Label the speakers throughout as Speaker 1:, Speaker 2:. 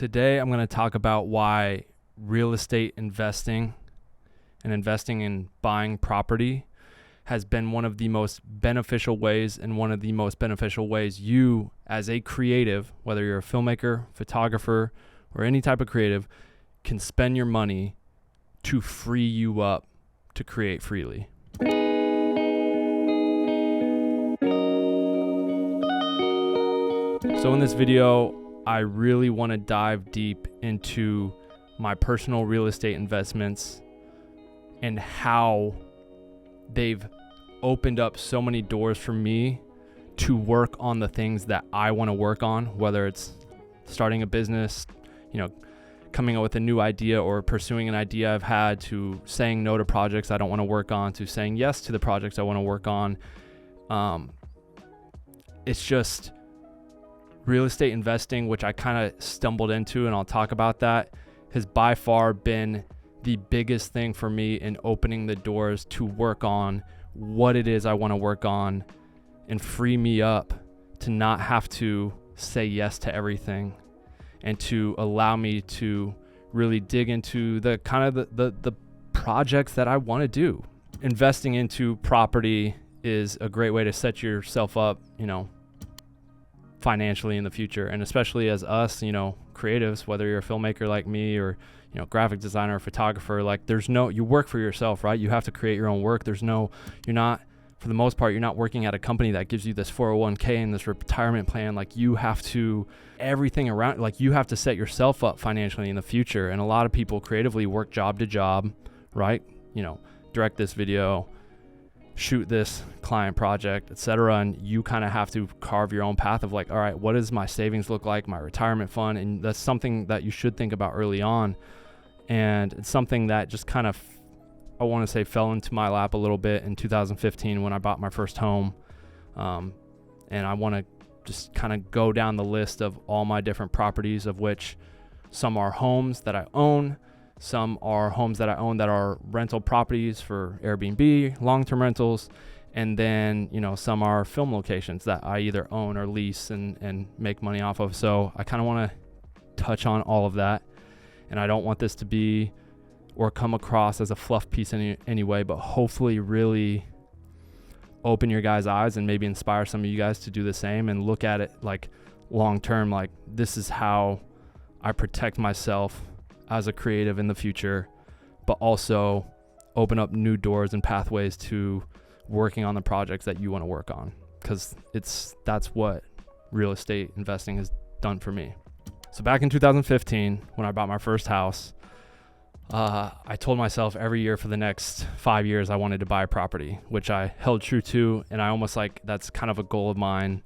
Speaker 1: Today, I'm going to talk about why real estate investing and investing in buying property has been one of the most beneficial ways, and one of the most beneficial ways you as a creative, whether you're a filmmaker, photographer, or any type of creative, can spend your money to free you up to create freely. So in this video, I really want to dive deep into my personal real estate investments and how they've opened up so many doors for me to work on the things that I want to work on, whether it's starting a business, coming up with a new idea, or pursuing an idea I've had, to saying no to projects I don't want to work on, to saying yes to the projects I want to work on. It's just real estate investing, which I kind of stumbled into, and I'll talk about that, has by far been the biggest thing for me in opening the doors to work on what it is I want to work on and free me up to not have to say yes to everything, and to allow me to really dig into the kind of the projects that I want to do. Investing into property is a great way to set yourself up, financially in the future. And especially as us, creatives, whether you're a filmmaker like me, or, graphic designer or photographer, like you work for yourself, right? You have to create your own work. For the most part, you're not working at a company that gives you this 401k and this retirement plan. Like, you have to, everything around, like, you have to set yourself up financially in the future. And a lot of people creatively work job to job, right? Direct this video, shoot this client project, etc. And you kind of have to carve your own path of like, all right, what does my savings look like, my retirement fund? And that's something that you should think about early on. And it's something that just kind of, I want to say, fell into my lap a little bit in 2015 when I bought my first home. And I want to just kind of go down the list of all my different properties, of which some are homes that I own, some are homes that I own that are rental properties for Airbnb, long-term rentals, and then, some are film locations that I either own or lease and make money off of. So I kind of want to touch on all of that. And I don't want this to be or come across as a fluff piece in any way, but hopefully really open your guys' eyes and maybe inspire some of you guys to do the same and look at it like long-term, like, this is how I protect myself as a creative in the future, but also open up new doors and pathways to working on the projects that you want to work on, because that's what real estate investing has done for me. So back in 2015, when I bought my first house, I told myself every year for the next 5 years I wanted to buy a property, which I held true to. And I almost that's kind of a goal of mine.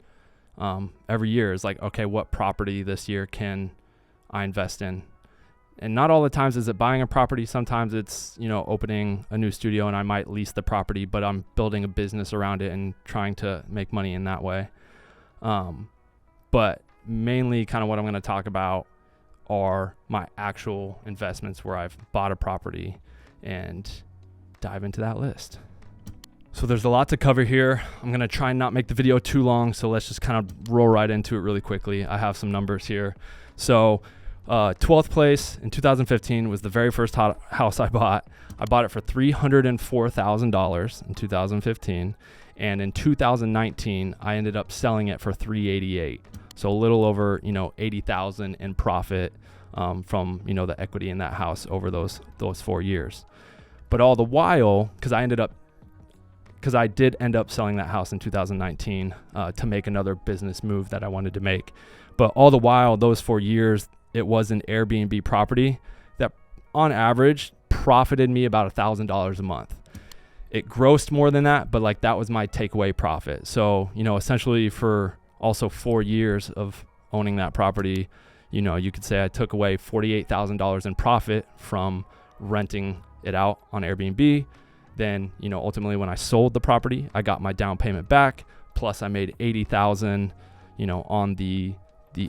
Speaker 1: Every year is like, okay, what property this year can I invest in? And not all the times is it buying a property. Sometimes it's, opening a new studio and I might lease the property, but I'm building a business around it and trying to make money in that way. But mainly kind of what I'm going to talk about are my actual investments where I've bought a property, and dive into that list. So there's a lot to cover here. I'm going to try and not make the video too long. So let's just kind of roll right into it really quickly. I have some numbers here. So 12th place in 2015 was the very first house I bought. I bought it for $304,000 in 2015. And in 2019, I ended up selling it for $388,000. So a little over, $80,000 in profit from, the equity in that house over those 4 years. But all the while, because I did end up selling that house in 2019 to make another business move that I wanted to make. But all the while, those 4 years, it was an Airbnb property that on average profited me about $1,000 a month. It grossed more than that, but that was my takeaway profit. So, essentially for also 4 years of owning that property, you could say I took away $48,000 in profit from renting it out on Airbnb. Then, ultimately when I sold the property, I got my down payment back. Plus I made $80,000, on the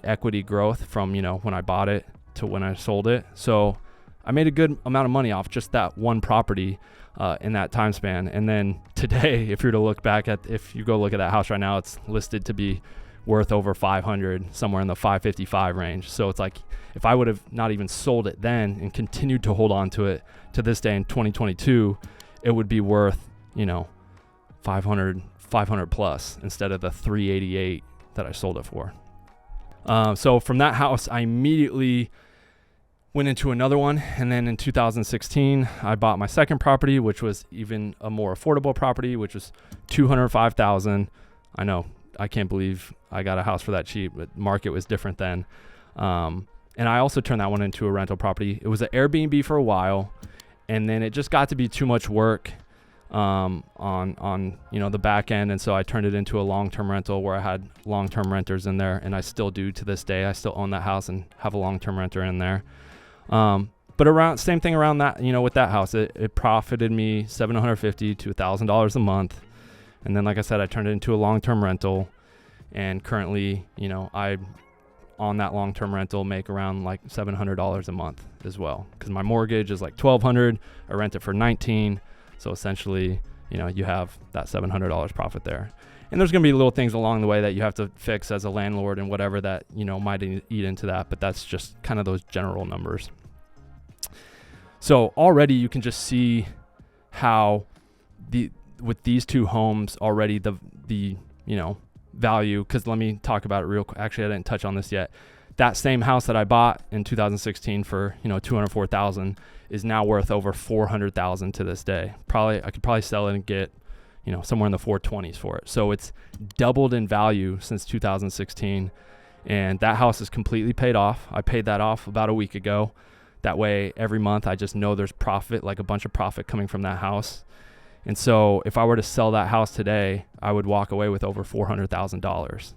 Speaker 1: equity growth from, when I bought it to when I sold it. So I made a good amount of money off just that one property in that time span. And then today, if you go look at that house right now, it's listed to be worth over 500, somewhere in the 555 range. So it's like, if I would have not even sold it then and continued to hold on to it to this day in 2022, it would be worth, 500 plus instead of the 388 that I sold it for. So from that house, I immediately went into another one. And then in 2016, I bought my second property, which was even a more affordable property, which was $205,000. I know, I can't believe I got a house for that cheap, but market was different then. And I also turned that one into a rental property. It was an Airbnb for a while, and then it just got to be too much work on the back end, and so I turned it into a long-term rental where I had long-term renters in there, and I still do to this day. I still own that house and have a long-term renter in there. But same thing around that, with that house, it profited me $750 to $1,000 a month. And then, like I said, I turned it into a long-term rental, and currently, I on that long-term rental make around like $700 a month as well, because my mortgage is like $1,200. I rent it for $19. So essentially, you have that $700 profit there. And there's going to be little things along the way that you have to fix as a landlord and whatever that, might eat into that. But that's just kind of those general numbers. So already you can just see how with these two homes already the value, because let me talk about it real quick. Actually, I didn't touch on this yet. That same house that I bought in 2016 for $204,000 is now worth over $400,000 to this day. I could probably sell it and get somewhere in the 420s for it. So it's doubled in value since 2016, and that house is completely paid off. I paid that off about a week ago. That way, every month I just know there's profit, like a bunch of profit coming from that house. And so if I were to sell that house today, I would walk away with over $400,000.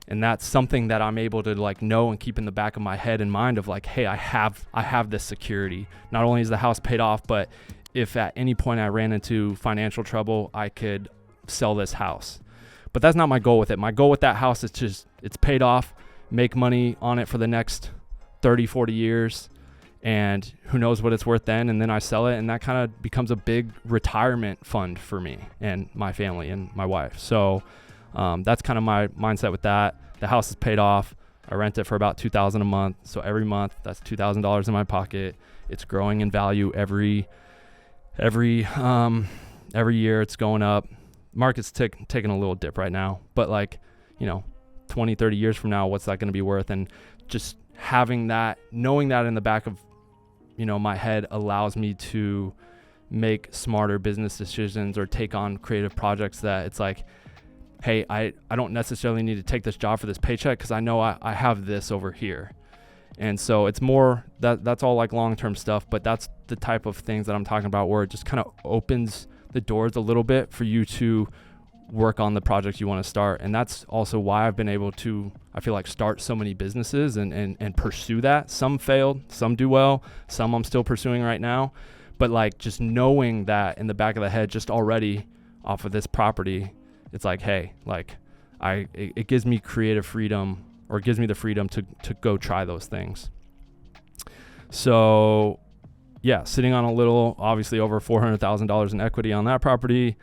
Speaker 1: And that's something that I'm able to know and keep in the back of my head and mind of hey, I have this security. Not only is the house paid off, but if at any point I ran into financial trouble, I could sell this house. But that's not my goal with it. My goal with that house is just, it's paid off, make money on it for the next 30, 40 years. And who knows what it's worth then. And then I sell it, and that kind of becomes a big retirement fund for me and my family and my wife. So that's kind of my mindset with that. The house is paid off. I rent it for about $2,000 a month. So every month that's $2,000 in my pocket. It's growing in value every year. It's going up. Market's taking a little dip right now, but 20, 30 years from now, what's that going to be worth? And just having that, knowing that in the back of my head allows me to make smarter business decisions or take on creative projects that it's hey, I don't necessarily need to take this job for this paycheck because I know I have this over here. And so it's more that's all long-term stuff, but that's the type of things that I'm talking about where it just kind of opens the doors a little bit for you to work on the projects you want to start. And that's also why I've been able to, I feel start so many businesses and pursue that. Some failed, some do well, some I'm still pursuing right now. But just knowing that in the back of the head, just already off of this property, it's hey, it gives me creative freedom, or it gives me the freedom to go try those things. So yeah, sitting on a little, obviously over $400,000 in equity on that property.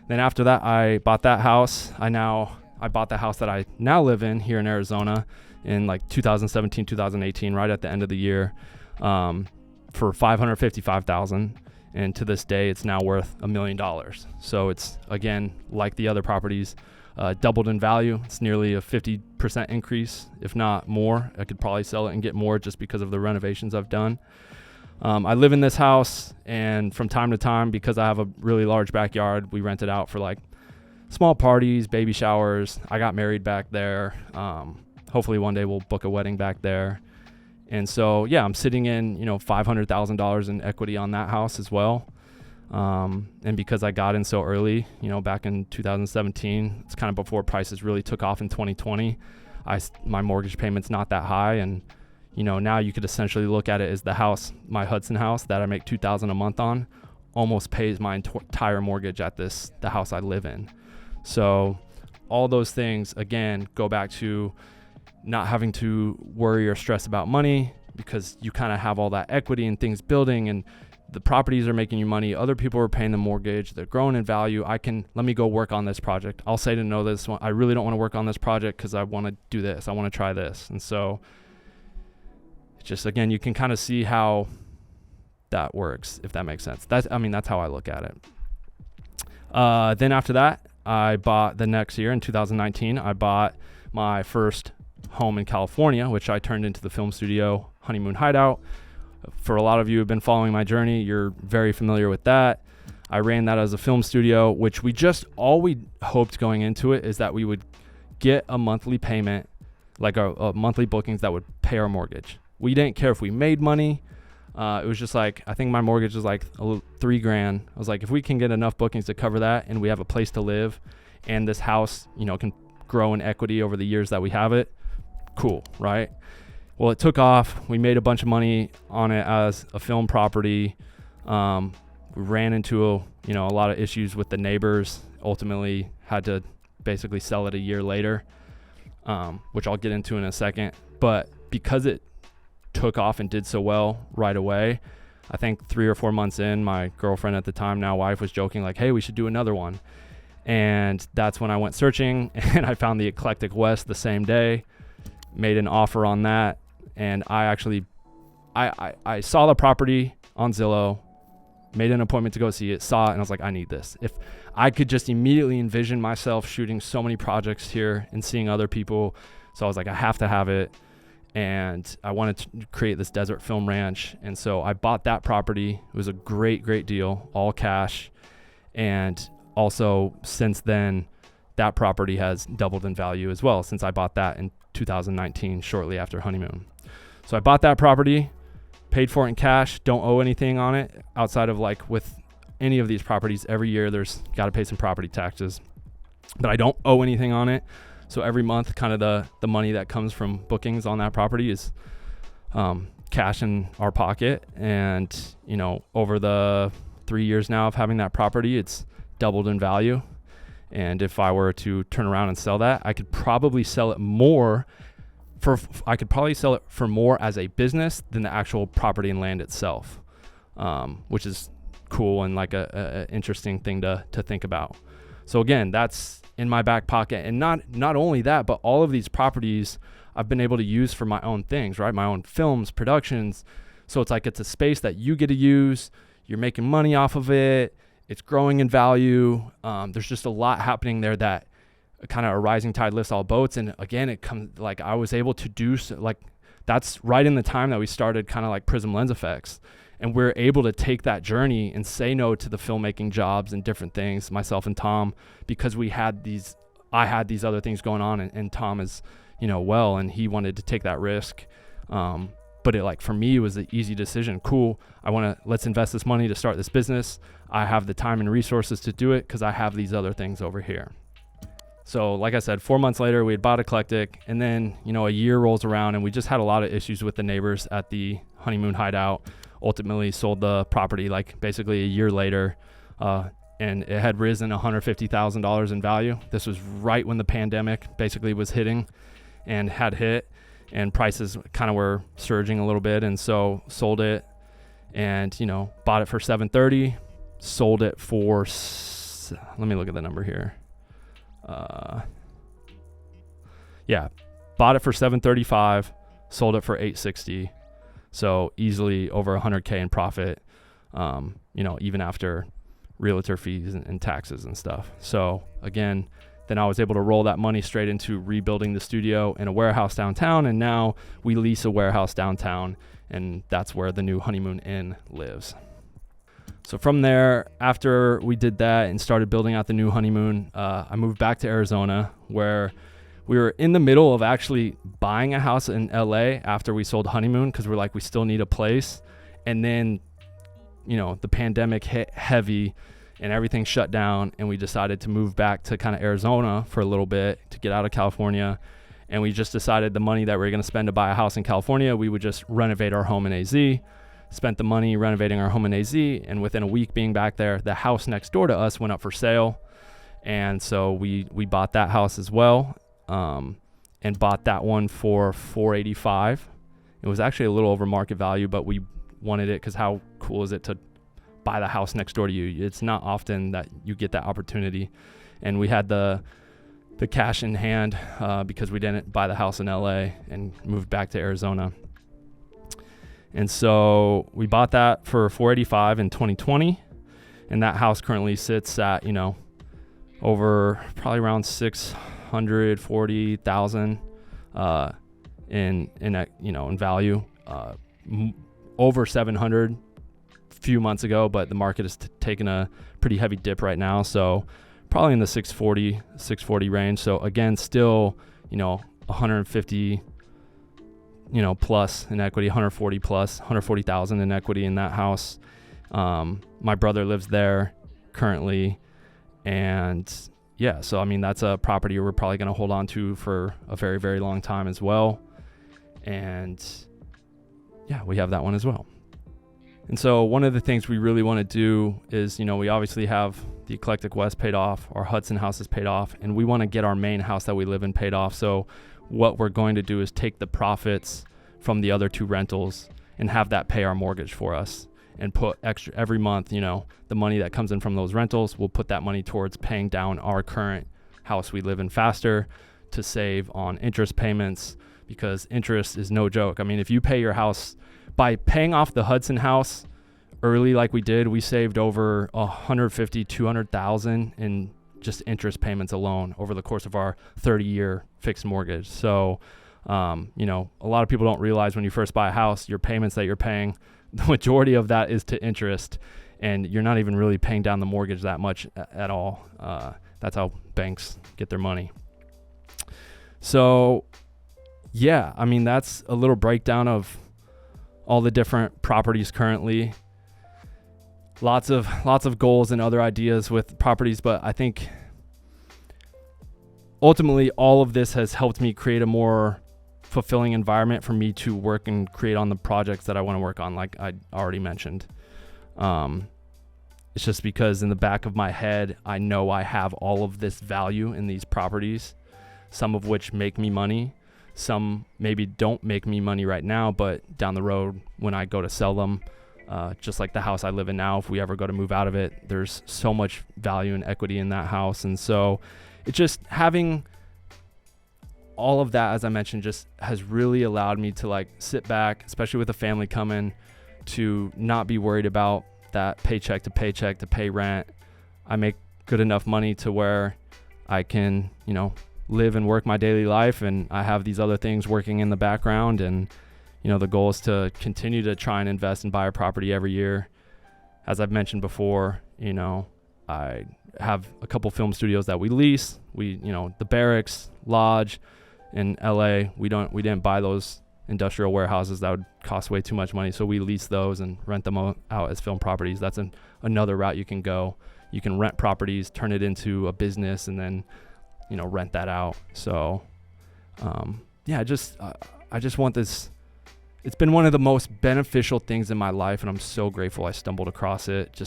Speaker 1: Then after that, I bought that house. I bought the house that I now live in here in Arizona in 2017, 2018, right at the end of the year, for $555,000. And to this day, it's now worth $1 million. So it's, again, like the other properties, doubled in value. It's nearly a 50% increase, if not more. I could probably sell it and get more just because of the renovations I've done. I live in this house, and from time to time, because I have a really large backyard, we rent it out for small parties, baby showers. I got married back there. Hopefully one day we'll book a wedding back there. And so, yeah, I'm sitting in, $500,000 in equity on that house as well. And because I got in so early, back in 2017, it's kind of before prices really took off in 2020. My mortgage payment's not that high, and now you could essentially look at it as the house, my Hudson house that I make $2,000 a month on, almost pays my entire mortgage at the house I live in. So all those things, again, go back to not having to worry or stress about money, because you kind of have all that equity and things building, and the properties are making you money. Other people are paying the mortgage. They're growing in value. Let me go work on this project. I'll say to no, this one, I really don't want to work on this project because I want to do this. I want to try this. And so just, again, you can kind of see how that works, if that makes sense. That's how I look at it. Then after that, I bought the next year in 2019, I bought my first home in California, which I turned into the film studio Honeymoon Hideout. For a lot of you who have been following my journey, you're very familiar with that. I ran that as a film studio, which all we hoped going into it is that we would get a monthly payment, like a monthly bookings that would pay our mortgage. We didn't care if we made money. It was just like, I think my mortgage was like $3,000. I was like, if we can get enough bookings to cover that and we have a place to live and this house, can grow in equity over the years that we have it, cool, right? Well, it took off. We made a bunch of money on it as a film property. We ran into a lot of issues with the neighbors. Ultimately had to basically sell it a year later, which I'll get into in a second. But because it took off and did so well right away, I think 3 or 4 months in, my girlfriend at the time, now wife, was joking like, hey, we should do another one. And that's when I went searching and I found the Eclectic West the same day, made an offer on that. And I actually, I saw the property on Zillow, made an appointment to go see it, saw it, and I was like, I need this. If I could just immediately envision myself shooting so many projects here and seeing other people. So I was like, I have to have it. And I wanted to create this desert film ranch. And so I bought that property. It was a great, great deal, all cash. And also since then, that property has doubled in value as well, since I bought that in 2019, shortly after honeymoon. So I bought that property, paid for it in cash, don't owe anything on it outside of, like, with any of these properties, every year there's got to pay some property taxes, but I don't owe anything on it. So every month, kind of the money that comes from bookings on that property is cash in our pocket. And, over the 3 years now of having that property, it's doubled in value. And if I were to turn around and sell that, I could probably sell it for more as a business than the actual property and land itself, which is cool and like a interesting thing to think about. So again, that's in my back pocket. And not only that, but all of these properties I've been able to use for my own things, right? My own films, productions. So it's like, it's a space that you get to use. You're making money off of it. It's growing in value. There's just a lot happening there that kind of a rising tide lifts all boats. And again, it comes like I was able to do so, like, that's right in the time that we started kind of like Prism Lens Effects. And we're able to take that journey and say no to the filmmaking jobs and different things, myself and Tom, because I had these other things going on, and Tom is, well, and he wanted to take that risk. But it, like, for me, it was an easy decision. Cool. Let's invest this money to start this business. I have the time and resources to do it because I have these other things over here. So like I said, 4 months later, we had bought Eclectic, and then, a year rolls around and we just had a lot of issues with the neighbors at the Honeymoon Hideout. Ultimately sold the property like basically a year later, and it had risen $150,000 in value. This was right when the pandemic basically was hitting and had hit, and prices kind of were surging a little bit. And so sold it, and, bought it for $730, sold it for, let me look at the number here. Bought it for $735, sold it for $860. So easily over $100K in profit, even after realtor fees and taxes and stuff. So again, then I was able to roll that money straight into rebuilding the studio in a warehouse downtown. And now we lease a warehouse downtown, and that's where the new Honeymoon Inn lives. So from there, after we did that and started building out the new Honeymoon, I moved back to Arizona, where we were in the middle of actually buying a house in LA after we sold Honeymoon, because we're like, we still need a place. And then, the pandemic hit heavy and everything shut down, and we decided to move back to kind of Arizona for a little bit to get out of California. And we just decided the money that we were going to spend to buy a house in California, we would just renovate our home in AZ. Spent the money renovating our home in AZ, and within a week being back there, the house next door to us went up for sale. And so we bought that house as well. And bought that one for $485. It was actually a little over market value, but we wanted it because how cool is it to buy the house next door to you. It's not often that you get that opportunity. And we had the cash in hand because we didn't buy the house in LA and moved back to Arizona. And so we bought that for $485 in 2020. And that house currently sits at, over probably around $640,000 in value. Over 700 few months ago, but the market is taking a pretty heavy dip right now. So probably in the 640 range. So again, still, 150, plus in equity, 140 plus, 140,000 in equity in that house. My brother lives there currently. And yeah, so I mean, that's a property we're probably going to hold on to for a very, very long time as well. And yeah, we have that one as well. And so one of the things we really want to do is, we obviously have the Eclectic West paid off, our Hudson house is paid off, and we want to get our main house that we live in paid off. So what we're going to do is take the profits from the other 2 rentals and have that pay our mortgage for us, and put extra every month, the money that comes in from those rentals, we'll put that money towards paying down our current house we live in faster, to save on interest payments, because interest is no joke. I mean, if you pay your house, by paying off the Hudson house early like we did, we saved over $150,000, $200,000 in just interest payments alone over the course of our 30-year fixed mortgage. So, a lot of people don't realize when you first buy a house, your payments that you're paying, the majority of that is to interest, and you're not even really paying down the mortgage that much at all. That's how banks get their money. So, yeah, I mean, that's a little breakdown of all the different properties currently. Lots of goals and other ideas with properties, but I think ultimately all of this has helped me create a more fulfilling environment for me to work and create on the projects that I want to work on, like I already mentioned. It's just because in the back of my head, I know I have all of this value in these properties, some of which make me money. Some maybe don't make me money right now, but down the road when I go to sell them, just like the house I live in now, if we ever go to move out of it, there's so much value and equity in that house. And so it's just having all of that, as I mentioned, just has really allowed me to sit back, especially with a family coming, to not be worried about that paycheck to pay rent. I make good enough money to where I can, live and work my daily life, and I have these other things working in the background. And the goal is to continue to try and invest and buy a property every year. As I've mentioned before, I have a couple film studios that we lease. We, the Barracks Lodge in LA, we didn't buy those industrial warehouses. That would cost way too much money, so we lease those and rent them out as film properties. That's another route you can go. You can rent properties, turn it into a business, and then rent that out. So I just want this. It's been one of the most beneficial things in my life, and I'm so grateful I stumbled across it.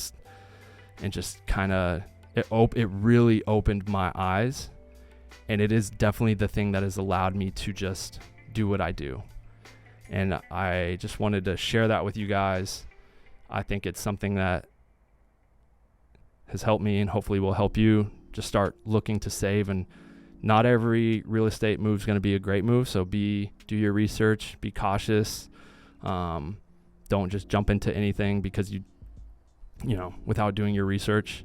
Speaker 1: It really opened my eyes, and it is definitely the thing that has allowed me to just do what I do. And I just wanted to share that with you guys. I think it's something that has helped me and hopefully will help you just start looking to save. And not every real estate move is going to be a great move. So do your research, be cautious. Don't just jump into anything because without doing your research.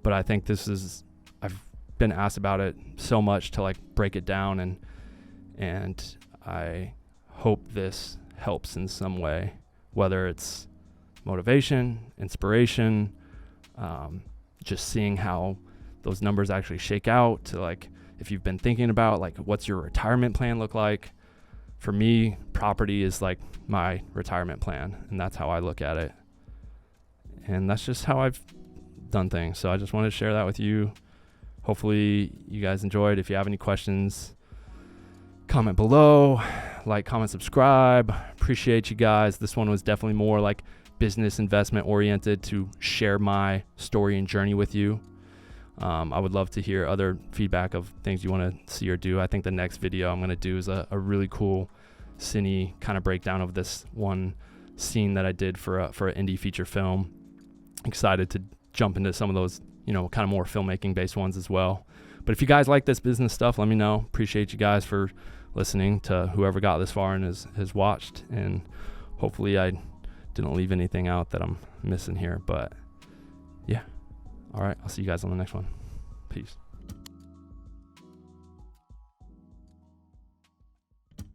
Speaker 1: But I think I've been asked about it so much to break it down, and I hope this helps in some way, whether it's motivation, inspiration, just seeing how those numbers actually shake out, to if you've been thinking about what's your retirement plan look like. For me, property is my retirement plan, and that's how I look at it. And that's just how I've done things. So I just wanted to share that with you. Hopefully you guys enjoyed. If you have any questions, comment below, comment, subscribe. Appreciate you guys. This one was definitely more business investment oriented, to share my story and journey with you. I would love to hear other feedback of things you want to see or do. I think the next video I'm going to do is a really cool cine kind of breakdown of this one scene that I did for an indie feature film. excited to jump into some of those, kind of more filmmaking based ones as well. But if you guys like this business stuff, let me know. Appreciate you guys for listening, to whoever got this far and has watched. And hopefully I didn't leave anything out that I'm missing here. But yeah. All right. I'll see you guys on the next one. Peace.